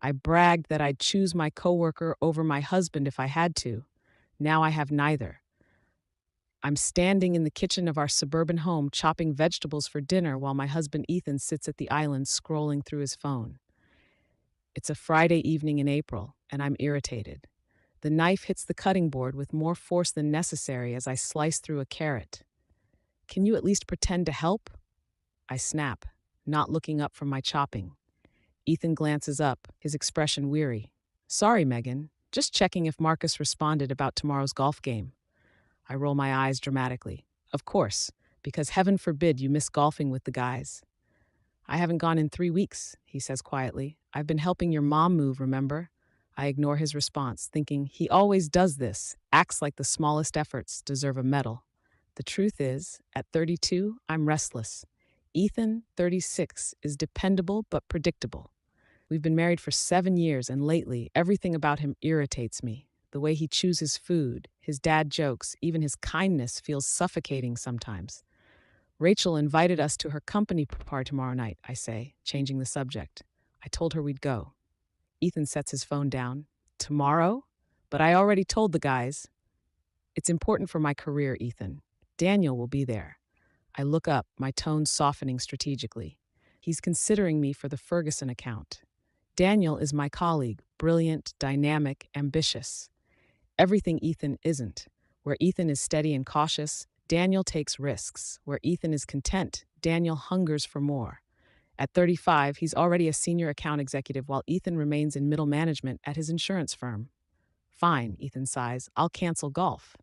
I bragged that I'd choose my coworker over my husband if I had to. Now I have neither. I'm standing in the kitchen of our suburban home chopping vegetables for dinner while my husband Ethan sits at the island scrolling through his phone. It's a Friday evening in April, and I'm irritated. The knife hits the cutting board with more force than necessary as I slice through a carrot. Can you at least pretend to help? I snap, not looking up from my chopping. Ethan glances up, his expression weary. Sorry, Megan. Just checking if Marcus responded about tomorrow's golf game. I roll my eyes dramatically. Of course, because heaven forbid you miss golfing with the guys. I haven't gone in 3 weeks, he says quietly. I've been helping your mom move, remember? I ignore his response, thinking he always does this, acts like the smallest efforts deserve a medal. The truth is, at 32, I'm restless. Ethan, 36, is dependable but predictable. We've been married for 7 years, and lately, everything about him irritates me. The way he chews his food, his dad jokes, even his kindness feels suffocating sometimes. Rachel invited us to her company party tomorrow night, I say, changing the subject. I told her we'd go. Ethan sets his phone down. Tomorrow? But I already told the guys. It's important for my career, Ethan. Daniel will be there. I look up, my tone softening strategically. He's considering me for the Ferguson account. Daniel is my colleague, brilliant, dynamic, ambitious. Everything Ethan isn't. Where Ethan is steady and cautious, Daniel takes risks. Where Ethan is content, Daniel hungers for more. At 35, he's already a senior account executive while Ethan remains in middle management at his insurance firm. Fine, Ethan sighs. I'll cancel golf.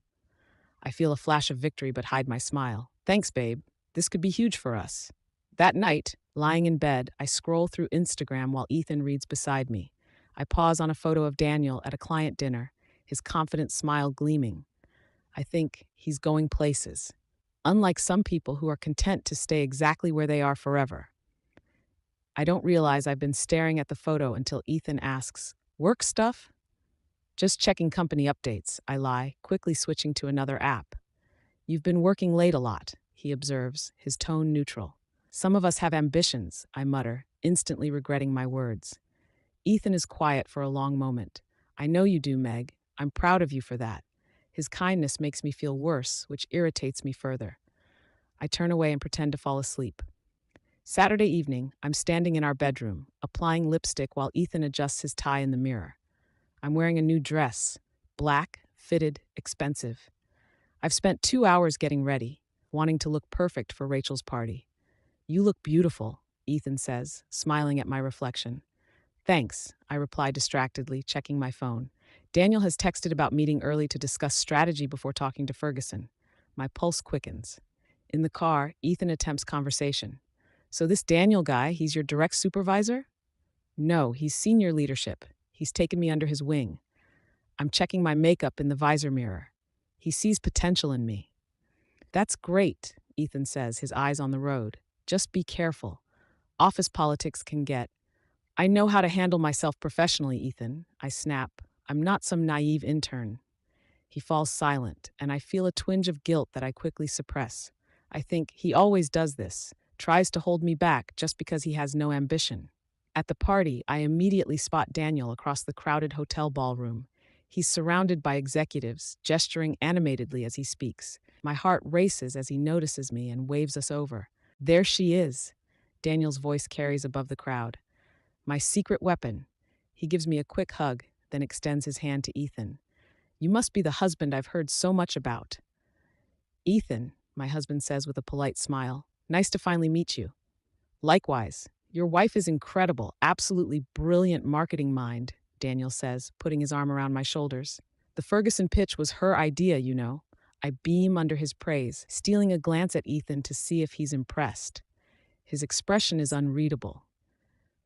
I feel a flash of victory but hide my smile. Thanks, babe. This could be huge for us. That night, lying in bed, I scroll through Instagram while Ethan reads beside me. I pause on a photo of Daniel at a client dinner, his confident smile gleaming. I think he's going places. Unlike some people who are content to stay exactly where they are forever. I don't realize I've been staring at the photo until Ethan asks, "Work stuff?" "Just checking company updates," I lie, quickly switching to another app. "You've been working late a lot," he observes, his tone neutral. "Some of us have ambitions," I mutter, instantly regretting my words. Ethan is quiet for a long moment. "I know you do, Meg. I'm proud of you for that." His kindness makes me feel worse, which irritates me further. I turn away and pretend to fall asleep. Saturday evening, I'm standing in our bedroom, applying lipstick while Ethan adjusts his tie in the mirror. I'm wearing a new dress, black, fitted, expensive. I've spent 2 hours getting ready, wanting to look perfect for Rachel's party. "You look beautiful," Ethan says, smiling at my reflection. "Thanks," I reply distractedly, checking my phone. Daniel has texted about meeting early to discuss strategy before talking to Ferguson. My pulse quickens. In the car, Ethan attempts conversation. "So this Daniel guy, he's your direct supervisor?" "No, he's senior leadership. He's taken me under his wing." I'm checking my makeup in the visor mirror. He sees potential in me. "That's great," Ethan says, his eyes on the road. "Just be careful. Office politics can get—" "I know how to handle myself professionally, Ethan," I snap. "I'm not some naive intern." He falls silent, and I feel a twinge of guilt that I quickly suppress. I think he always does this, tries to hold me back just because he has no ambition. At the party, I immediately spot Daniel across the crowded hotel ballroom. He's surrounded by executives, gesturing animatedly as he speaks. My heart races as he notices me and waves us over. "There she is," Daniel's voice carries above the crowd. "My secret weapon." He gives me a quick hug, then extends his hand to Ethan. "You must be the husband I've heard so much about." "Ethan," my husband says with a polite smile, "nice to finally meet you." "Likewise. Your wife is incredible, absolutely brilliant marketing mind," Daniel says, putting his arm around my shoulders. "The Ferguson pitch was her idea, you know." I beam under his praise, stealing a glance at Ethan to see if he's impressed. His expression is unreadable.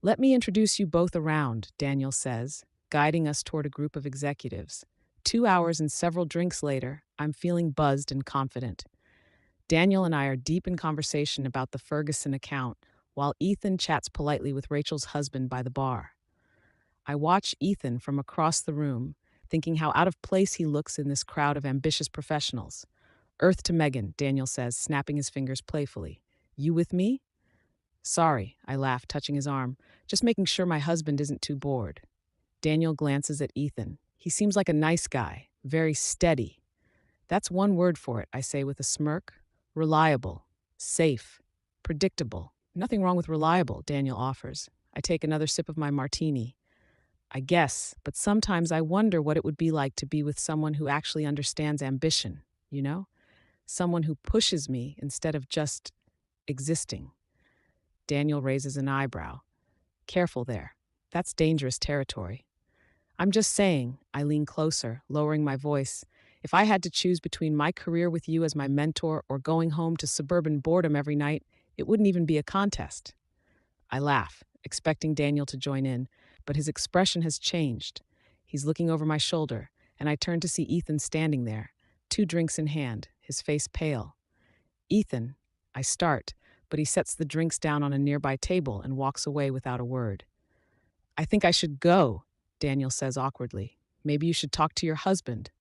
"Let me introduce you both around," Daniel says, guiding us toward a group of executives. 2 hours and several drinks later, I'm feeling buzzed and confident. Daniel and I are deep in conversation about the Ferguson account, while Ethan chats politely with Rachel's husband by the bar. I watch Ethan from across the room, thinking how out of place he looks in this crowd of ambitious professionals. "Earth to Megan," Daniel says, snapping his fingers playfully. "You with me?" Sorry, I laugh, touching his arm, just making sure my husband isn't too bored. Daniel glances at Ethan. He seems like a nice guy, very steady. That's one word for it, I say with a smirk. Reliable, safe, predictable. Nothing wrong with reliable, Daniel offers. I take another sip of my martini. I guess, but sometimes I wonder what it would be like to be with someone who actually understands ambition, you know? Someone who pushes me instead of just existing. Daniel raises an eyebrow. Careful there. That's dangerous territory. I'm just saying, I lean closer, lowering my voice. If I had to choose between my career with you as my mentor or going home to suburban boredom every night, it wouldn't even be a contest. I laugh, expecting Daniel to join in, but his expression has changed. He's looking over my shoulder, and I turn to see Ethan standing there, 2 drinks in hand, his face pale. Ethan, I start, but he sets the drinks down on a nearby table and walks away without a word. I think I should go, Daniel says awkwardly. Maybe you should talk to your husband.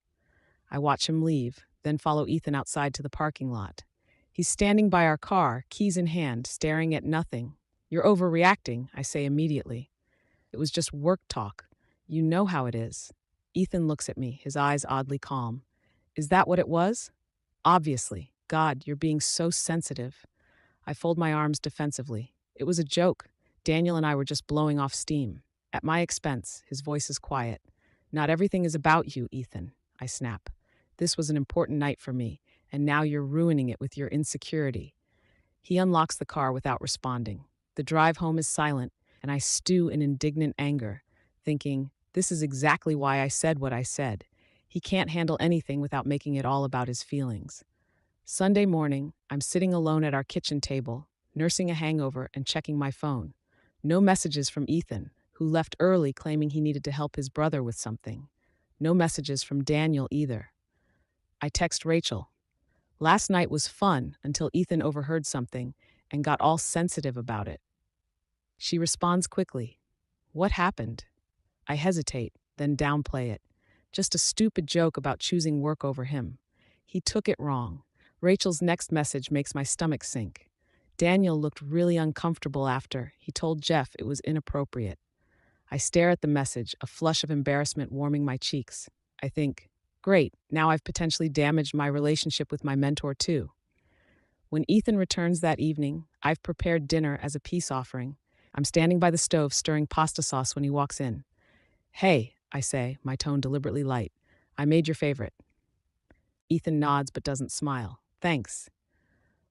I watch him leave, then follow Ethan outside to the parking lot. He's standing by our car, keys in hand, staring at nothing. You're overreacting, I say immediately. It was just work talk. You know how it is. Ethan looks at me, his eyes oddly calm. Is that what it was? Obviously. God, you're being so sensitive. I fold my arms defensively. It was a joke. Daniel and I were just blowing off steam. At my expense, his voice is quiet. Not everything is about you, Ethan, I snap. This was an important night for me, and now you're ruining it with your insecurity. He unlocks the car without responding. The drive home is silent, and I stew in indignant anger, thinking, this is exactly why I said what I said. He can't handle anything without making it all about his feelings. Sunday morning, I'm sitting alone at our kitchen table, nursing a hangover and checking my phone. No messages from Ethan, who left early claiming he needed to help his brother with something. No messages from Daniel either. I text Rachel. Last night was fun until Ethan overheard something and got all sensitive about it. She responds quickly. What happened? I hesitate, then downplay it. Just a stupid joke about choosing work over him. He took it wrong. Rachel's next message makes my stomach sink. Daniel looked really uncomfortable after he told Jeff it was inappropriate. I stare at the message, a flush of embarrassment warming my cheeks. I think, great, now I've potentially damaged my relationship with my mentor too. When Ethan returns that evening, I've prepared dinner as a peace offering. I'm standing by the stove stirring pasta sauce when he walks in. Hey, I say, my tone deliberately light. I made your favorite. Ethan nods but doesn't smile. Thanks.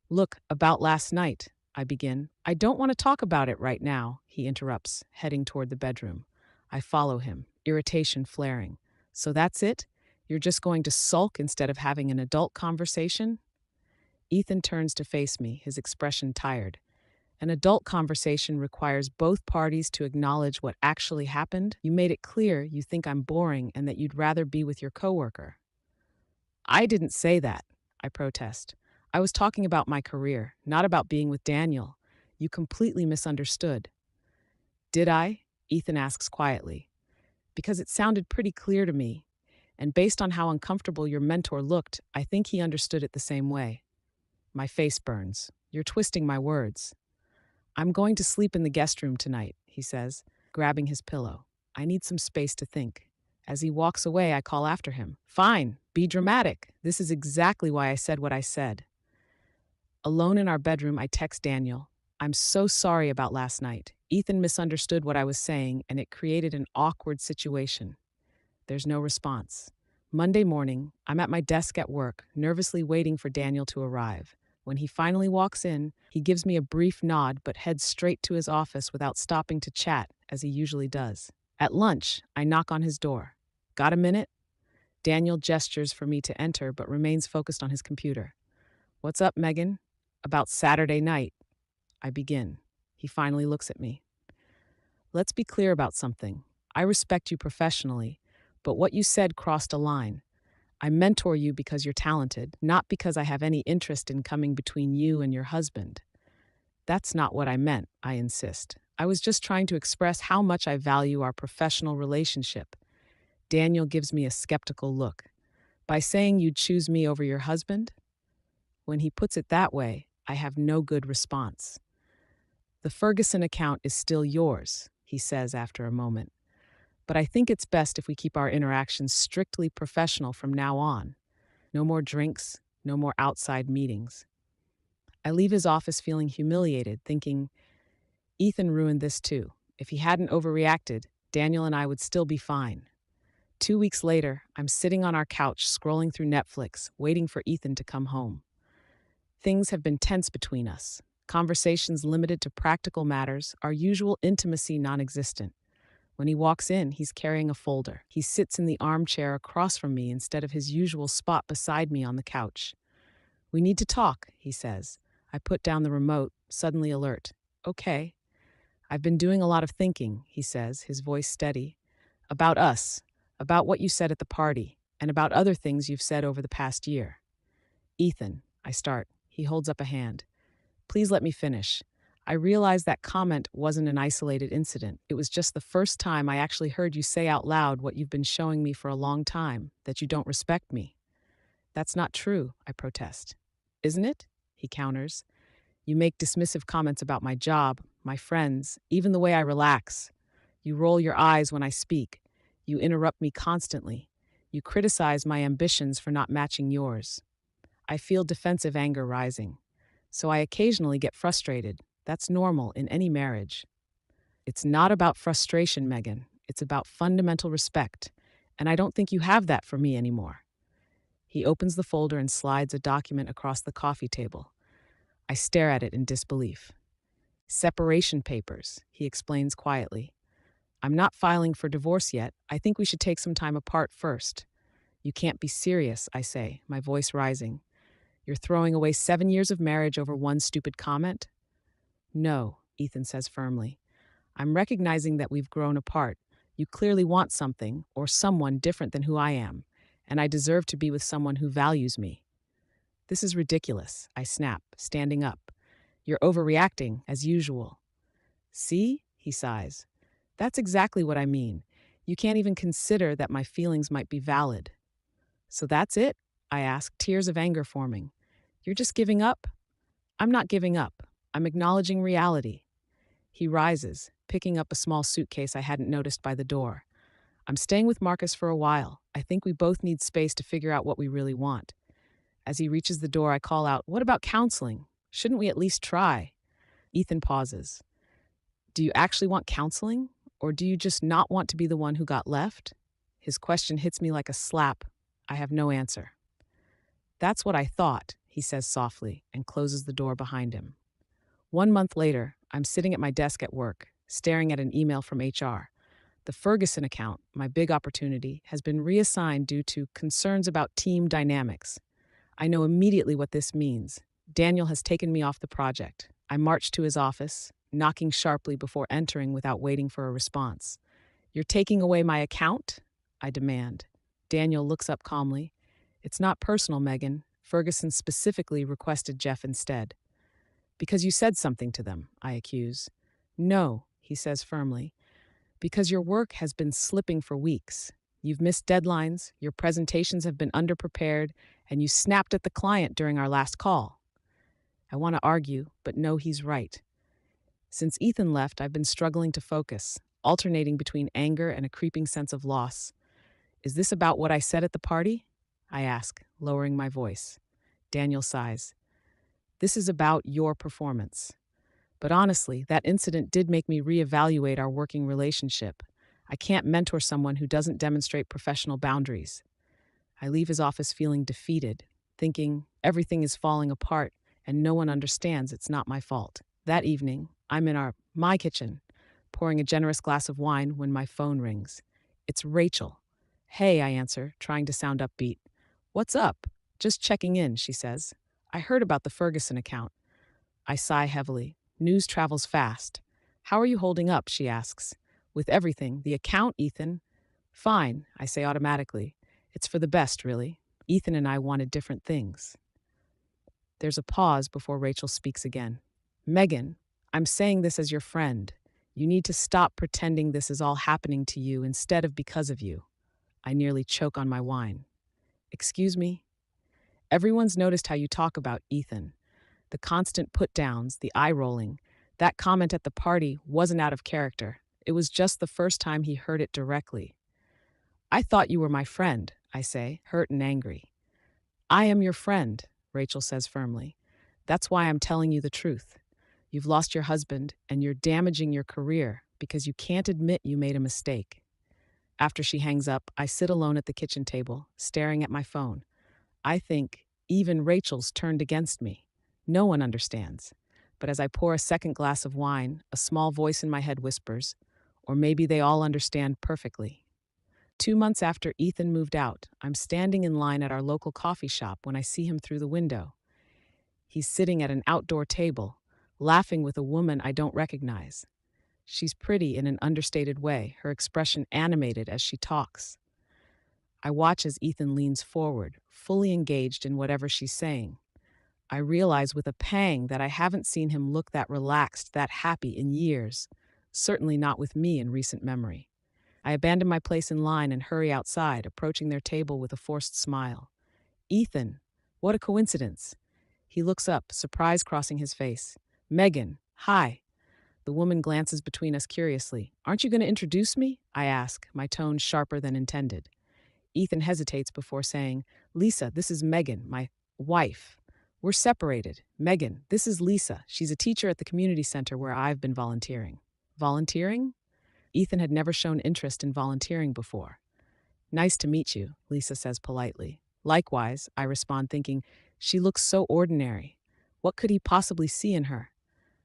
Look, about last night, I begin. I don't want to talk about it right now, he interrupts, heading toward the bedroom. I follow him, irritation flaring. So that's it? You're just going to sulk instead of having an adult conversation? Ethan turns to face me, his expression tired. An adult conversation requires both parties to acknowledge what actually happened. You made it clear you think I'm boring and that you'd rather be with your coworker. I didn't say that, I protest. I was talking about my career, not about being with Daniel. You completely misunderstood. Did I? Ethan asks quietly. Because it sounded pretty clear to me, and based on how uncomfortable your mentor looked, I think he understood it the same way. My face burns. You're twisting my words. I'm going to sleep in the guest room tonight, he says, grabbing his pillow. I need some space to think. As he walks away, I call after him. Fine, be dramatic. This is exactly why I said what I said. Alone in our bedroom, I text Daniel. I'm so sorry about last night. Ethan misunderstood what I was saying, and it created an awkward situation. There's no response. Monday morning, I'm at my desk at work, nervously waiting for Daniel to arrive. When he finally walks in, he gives me a brief nod but heads straight to his office without stopping to chat, as he usually does. At lunch, I knock on his door. Got a minute? Daniel gestures for me to enter but remains focused on his computer. What's up, Megan? About Saturday night. I begin. He finally looks at me. Let's be clear about something. I respect you professionally, but what you said crossed a line. I mentor you because you're talented, not because I have any interest in coming between you and your husband. That's not what I meant, I insist. I was just trying to express how much I value our professional relationship. Daniel gives me a skeptical look. By saying you'd choose me over your husband? When he puts it that way, I have no good response. The Ferguson account is still yours, he says after a moment. But I think it's best if we keep our interactions strictly professional from now on. No more drinks, no more outside meetings. I leave his office feeling humiliated, thinking, Ethan ruined this too. If he hadn't overreacted, Daniel and I would still be fine. 2 weeks later, I'm sitting on our couch scrolling through Netflix, waiting for Ethan to come home. Things have been tense between us. Conversations limited to practical matters, our usual intimacy non existent. When he walks in, he's carrying a folder. He sits in the armchair across from me instead of his usual spot beside me on the couch. We need to talk, he says. I put down the remote, suddenly alert. Okay. I've been doing a lot of thinking, he says, his voice steady. About us, about what you said at the party, and about other things you've said over the past year. Ethan, I start. He holds up a hand. Please let me finish. I realized that comment wasn't an isolated incident. It was just the first time I actually heard you say out loud what you've been showing me for a long time, that you don't respect me. That's not true, I protest. Isn't it? He counters. You make dismissive comments about my job, my friends, even the way I relax. You roll your eyes when I speak. You interrupt me constantly. You criticize my ambitions for not matching yours. I feel defensive anger rising. So I occasionally get frustrated. That's normal in any marriage. It's not about frustration, Megan. It's about fundamental respect. And I don't think you have that for me anymore. He opens the folder and slides a document across the coffee table. I stare at it in disbelief. Separation papers, he explains quietly. I'm not filing for divorce yet. I think we should take some time apart first. You can't be serious, I say, my voice rising. You're throwing away 7 years of marriage over one stupid comment? No, Ethan says firmly. I'm recognizing that we've grown apart. You clearly want something or someone different than who I am, and I deserve to be with someone who values me. This is ridiculous, I snap, standing up. You're overreacting, as usual. See? He sighs. That's exactly what I mean. You can't even consider that my feelings might be valid. So that's it? I ask, tears of anger forming. You're just giving up? I'm not giving up. I'm acknowledging reality. He rises, picking up a small suitcase I hadn't noticed by the door. I'm staying with Marcus for a while. I think we both need space to figure out what we really want. As he reaches the door, I call out, What about counseling? Shouldn't we at least try? Ethan pauses. Do you actually want counseling? Or do you just not want to be the one who got left? His question hits me like a slap. I have no answer. That's what I thought, he says softly, and closes the door behind him. 1 month later, I'm sitting at my desk at work, staring at an email from HR. The Ferguson account, my big opportunity, has been reassigned due to concerns about team dynamics. I know immediately what this means. Daniel has taken me off the project. I march to his office, knocking sharply before entering without waiting for a response. You're taking away my account? I demand. Daniel looks up calmly. It's not personal, Megan. Ferguson specifically requested Jeff instead. Because you said something to them, I accuse. No, he says firmly. Because your work has been slipping for weeks. You've missed deadlines, your presentations have been underprepared, and you snapped at the client during our last call. I want to argue, but know he's right. Since Ethan left, I've been struggling to focus, alternating between anger and a creeping sense of loss. Is this about what I said at the party? I ask, lowering my voice. Daniel sighs. This is about your performance. But honestly, that incident did make me reevaluate our working relationship. I can't mentor someone who doesn't demonstrate professional boundaries. I leave his office feeling defeated, thinking everything is falling apart and no one understands it's not my fault. That evening, I'm in my kitchen, pouring a generous glass of wine when my phone rings. It's Rachel. Hey, I answer, trying to sound upbeat. What's up? Just checking in, she says. I heard about the Ferguson account. I sigh heavily. News travels fast. How are you holding up, she asks. With everything, the account, Ethan. Fine, I say automatically. It's for the best, really. Ethan and I wanted different things. There's a pause before Rachel speaks again. Megan, I'm saying this as your friend. You need to stop pretending this is all happening to you instead of because of you. I nearly choke on my wine. Excuse me? Everyone's noticed how you talk about Ethan. The constant put-downs, the eye-rolling. That comment at the party wasn't out of character. It was just the first time he heard it directly. I thought you were my friend, I say, hurt and angry. I am your friend, Rachel says firmly. That's why I'm telling you the truth. You've lost your husband and you're damaging your career because you can't admit you made a mistake. After she hangs up, I sit alone at the kitchen table, staring at my phone. I think even Rachel's turned against me. No one understands. But as I pour a second glass of wine, a small voice in my head whispers, or maybe they all understand perfectly. 2 months after Ethan moved out, I'm standing in line at our local coffee shop when I see him through the window. He's sitting at an outdoor table, laughing with a woman I don't recognize. She's pretty in an understated way, her expression animated as she talks. I watch as Ethan leans forward, fully engaged in whatever she's saying. I realize with a pang that I haven't seen him look that relaxed, that happy in years, certainly not with me in recent memory. I abandon my place in line and hurry outside, approaching their table with a forced smile. Ethan, what a coincidence. He looks up, surprise crossing his face. Megan, hi. The woman glances between us curiously. Aren't you going to introduce me? I ask, my tone sharper than intended. Ethan hesitates before saying, Lisa, this is Megan, my wife. We're separated. Megan, this is Lisa. She's a teacher at the community center where I've been volunteering. Volunteering? Ethan had never shown interest in volunteering before. Nice to meet you, Lisa says politely. Likewise, I respond thinking, she looks so ordinary. What could he possibly see in her?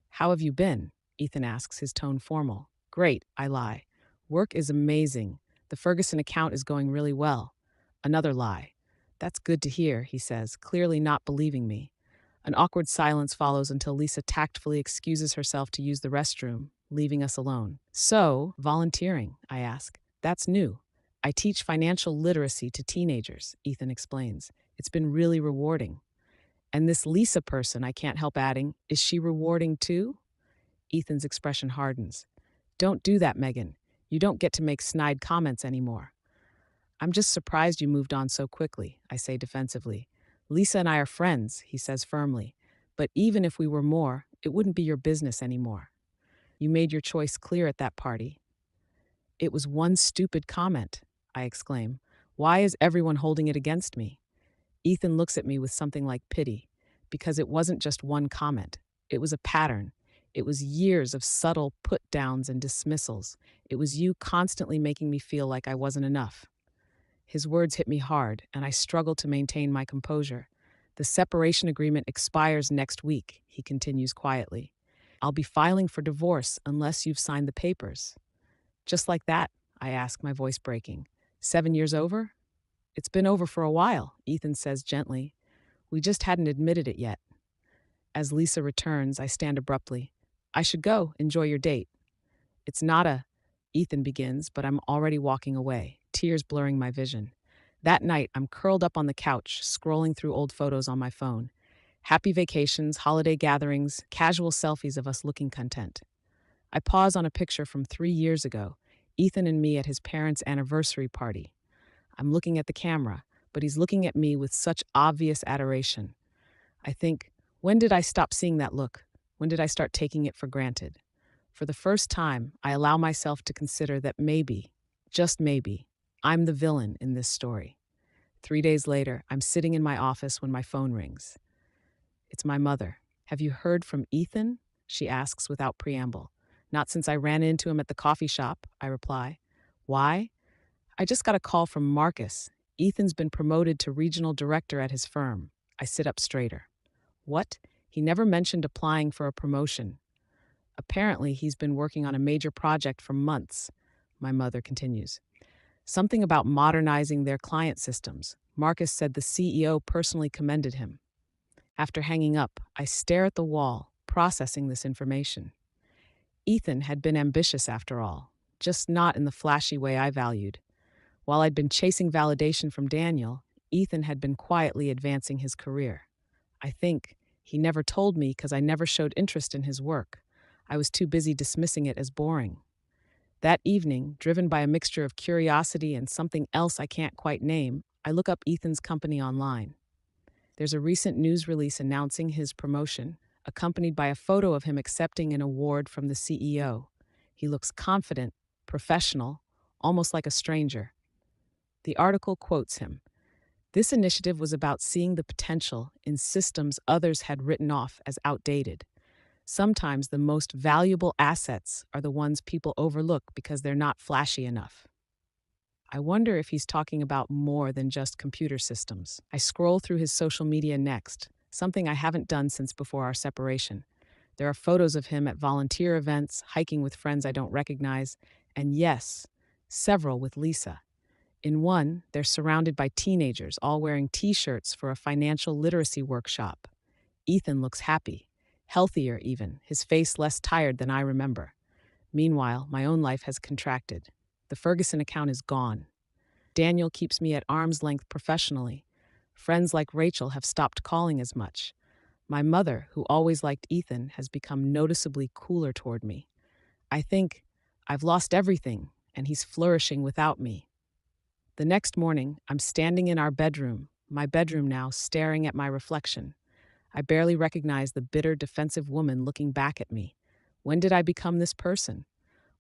How have you been? Ethan asks, his tone formal. Great, I lie. Work is amazing. The Ferguson account is going really well. Another lie. That's good to hear, he says, clearly not believing me. An awkward silence follows until Lisa tactfully excuses herself to use the restroom, leaving us alone. So, volunteering, I ask. That's new. I teach financial literacy to teenagers, Ethan explains. It's been really rewarding. And this Lisa person, I can't help adding, is she rewarding too? Ethan's expression hardens. Don't do that, Megan. You don't get to make snide comments anymore. I'm just surprised you moved on so quickly, I say defensively. Lisa and I are friends, he says firmly. But even if we were more, it wouldn't be your business anymore. You made your choice clear at that party. It was one stupid comment, I exclaim. Why is everyone holding it against me? Ethan looks at me with something like pity, because it wasn't just one comment. It was a pattern. It was years of subtle put-downs and dismissals. It was you constantly making me feel like I wasn't enough. His words hit me hard, and I struggle to maintain my composure. The separation agreement expires next week, he continues quietly. I'll be filing for divorce unless you've signed the papers. Just like that, I ask, my voice breaking. 7 years over? It's been over for a while, Ethan says gently. We just hadn't admitted it yet. As Lisa returns, I stand abruptly. I should go. Enjoy your date. It's not a, Ethan begins, but I'm already walking away, tears blurring my vision. That night, I'm curled up on the couch, scrolling through old photos on my phone. Happy vacations, holiday gatherings, casual selfies of us looking content. I pause on a picture from 3 years ago, Ethan and me at his parents' anniversary party. I'm looking at the camera, but he's looking at me with such obvious adoration. I think, when did I stop seeing that look? When did I start taking it for granted? For the first time, I allow myself to consider that maybe, just maybe, I'm the villain in this story. 3 days later, I'm sitting in my office when my phone rings. It's my mother. Have you heard from Ethan? She asks without preamble. Not since I ran into him at the coffee shop, I reply. Why? I just got a call from Marcus. Ethan's been promoted to regional director at his firm. I sit up straighter. What? He never mentioned applying for a promotion. Apparently, he's been working on a major project for months, my mother continues. Something about modernizing their client systems. Marcus said the CEO personally commended him. After hanging up, I stare at the wall, processing this information. Ethan had been ambitious after all, just not in the flashy way I valued. While I'd been chasing validation from Daniel, Ethan had been quietly advancing his career. I think he never told me because I never showed interest in his work. I was too busy dismissing it as boring. That evening, driven by a mixture of curiosity and something else I can't quite name, I look up Ethan's company online. There's a recent news release announcing his promotion, accompanied by a photo of him accepting an award from the CEO. He looks confident, professional, almost like a stranger. The article quotes him. This initiative was about seeing the potential in systems others had written off as outdated. Sometimes the most valuable assets are the ones people overlook because they're not flashy enough. I wonder if he's talking about more than just computer systems. I scroll through his social media next, something I haven't done since before our separation. There are photos of him at volunteer events, hiking with friends I don't recognize, and yes, several with Lisa. In one, they're surrounded by teenagers, all wearing t-shirts for a financial literacy workshop. Ethan looks happy, healthier even, his face less tired than I remember. Meanwhile, my own life has contracted. The Ferguson account is gone. Daniel keeps me at arm's length professionally. Friends like Rachel have stopped calling as much. My mother, who always liked Ethan, has become noticeably cooler toward me. I think I've lost everything, and he's flourishing without me. The next morning, I'm standing in our bedroom, my bedroom now, staring at my reflection. I barely recognize the bitter, defensive woman looking back at me. When did I become this person?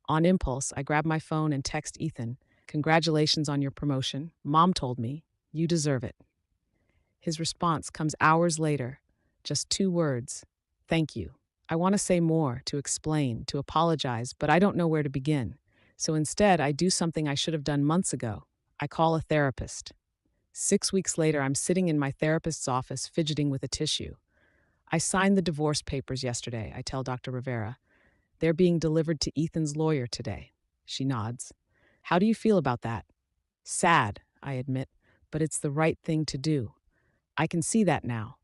On impulse, I grab my phone and text Ethan, "Congratulations on your promotion. Mom told me. You deserve it." His response comes hours later. Just 2 words. "Thank you." I want to say more, to explain, to apologize, but I don't know where to begin. So instead, I do something I should have done months ago. I call a therapist. 6 weeks later, I'm sitting in my therapist's office fidgeting with a tissue. "I signed the divorce papers yesterday," I tell Dr. Rivera. "They're being delivered to Ethan's lawyer today." She nods. "How do you feel about that?" "Sad," I admit, "but it's the right thing to do. I can see that now."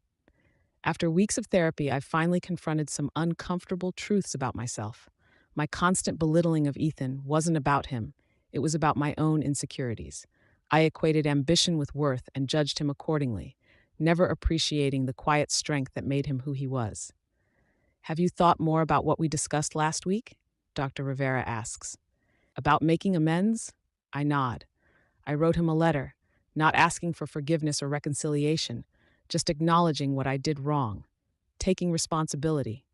After weeks of therapy, I've finally confronted some uncomfortable truths about myself. My constant belittling of Ethan wasn't about him. It was about my own insecurities. I equated ambition with worth and judged him accordingly, never appreciating the quiet strength that made him who he was. "Have you thought more about what we discussed last week?" Dr. Rivera asks. "About making amends?" I nod. I wrote him a letter, not asking for forgiveness or reconciliation, just acknowledging what I did wrong, taking responsibility.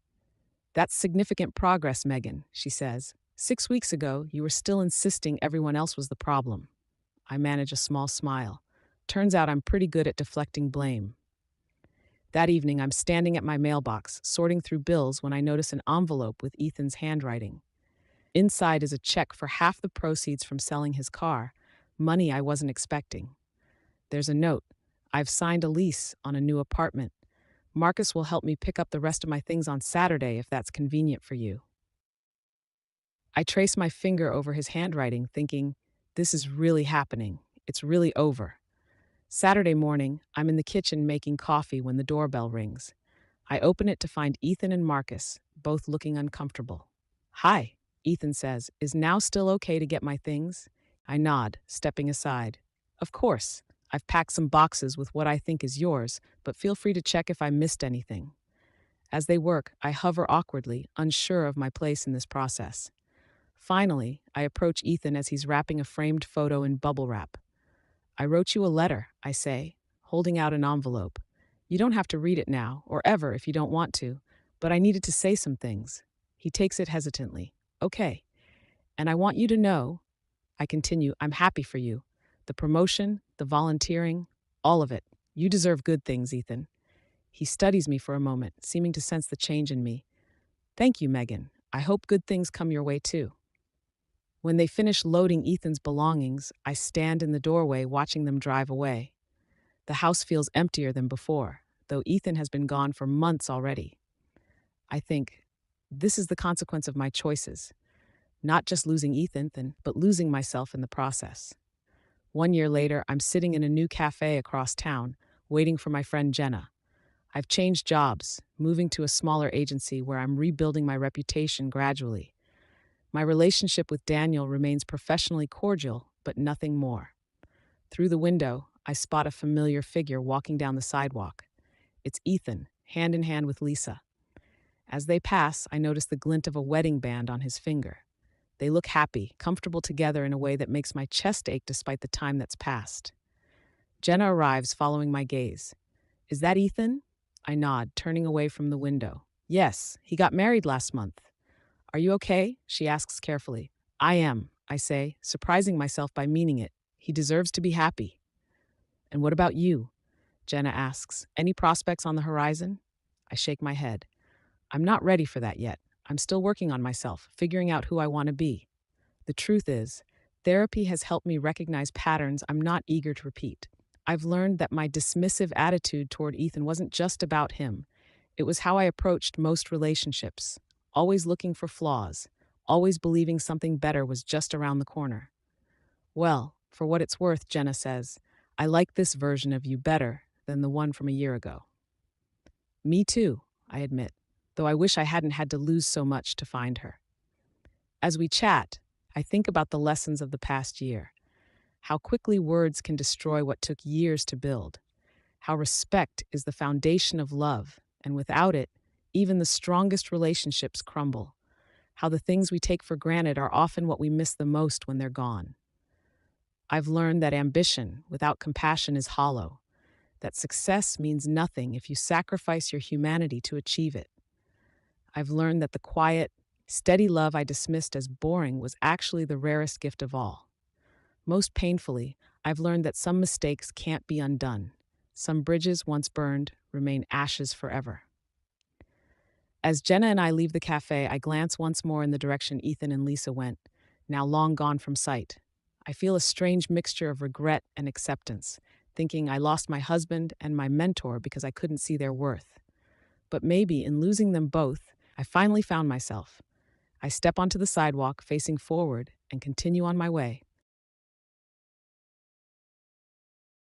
"That's significant progress, Megan," she says. "6 weeks ago, you were still insisting everyone else was the problem." I manage a small smile. Turns out I'm pretty good at deflecting blame. That evening, I'm standing at my mailbox, sorting through bills when I notice an envelope with Ethan's handwriting. Inside is a check for half the proceeds from selling his car, money I wasn't expecting. There's a note. "I've signed a lease on a new apartment. Marcus will help me pick up the rest of my things on Saturday if that's convenient for you." I trace my finger over his handwriting, thinking, this is really happening. It's really over. Saturday morning, I'm in the kitchen making coffee when the doorbell rings. I open it to find Ethan and Marcus, both looking uncomfortable. "Hi," Ethan says. "Is now still okay to get my things?" I nod, stepping aside. "Of course. I've packed some boxes with what I think is yours, but feel free to check if I missed anything." As they work, I hover awkwardly, unsure of my place in this process. Finally, I approach Ethan as he's wrapping a framed photo in bubble wrap. "I wrote you a letter," I say, holding out an envelope. "You don't have to read it now, or ever if you don't want to, but I needed to say some things." He takes it hesitantly. "Okay. And I want you to know," I continue, "I'm happy for you. The promotion, the volunteering, all of it. You deserve good things, Ethan." He studies me for a moment, seeming to sense the change in me. "Thank you, Megan. I hope good things come your way, too." When they finish loading Ethan's belongings, I stand in the doorway watching them drive away. The house feels emptier than before, though Ethan has been gone for months already. I think, this is the consequence of my choices. Not just losing Ethan, but losing myself in the process. 1 year later, I'm sitting in a new cafe across town, waiting for my friend Jenna. I've changed jobs, moving to a smaller agency where I'm rebuilding my reputation gradually. My relationship with Daniel remains professionally cordial, but nothing more. Through the window, I spot a familiar figure walking down the sidewalk. It's Ethan, hand in hand with Lisa. As they pass, I notice the glint of a wedding band on his finger. They look happy, comfortable together in a way that makes my chest ache despite the time that's passed. Jenna arrives following my gaze. "Is that Ethan?" I nod, turning away from the window. Yes, he got married last month. Are you okay? She asks carefully. I am, I say, surprising myself by meaning it. He deserves to be happy. And what about you? Jenna asks. Any prospects on the horizon? I shake my head. I'm not ready for that yet. I'm still working on myself, figuring out who I want to be. The truth is, therapy has helped me recognize patterns I'm not eager to repeat. I've learned that my dismissive attitude toward Ethan wasn't just about him. It was how I approached most relationships, always looking for flaws, always believing something better was just around the corner. Well, for what it's worth, Jenna says, I like this version of you better than the one from a year ago. Me too, I admit, though I wish I hadn't had to lose so much to find her. As we chat, I think about the lessons of the past year, how quickly words can destroy what took years to build, how respect is the foundation of love, and without it, even the strongest relationships crumble, how the things we take for granted are often what we miss the most when they're gone. I've learned that ambition without compassion is hollow, that success means nothing if you sacrifice your humanity to achieve it. I've learned that the quiet, steady love I dismissed as boring was actually the rarest gift of all. Most painfully, I've learned that some mistakes can't be undone. Some bridges once burned remain ashes forever. As Jenna and I leave the cafe, I glance once more in the direction Ethan and Lisa went, now long gone from sight. I feel a strange mixture of regret and acceptance, thinking I lost my husband and my mentor because I couldn't see their worth. But maybe in losing them both, I finally found myself. I step onto the sidewalk, facing forward, and continue on my way.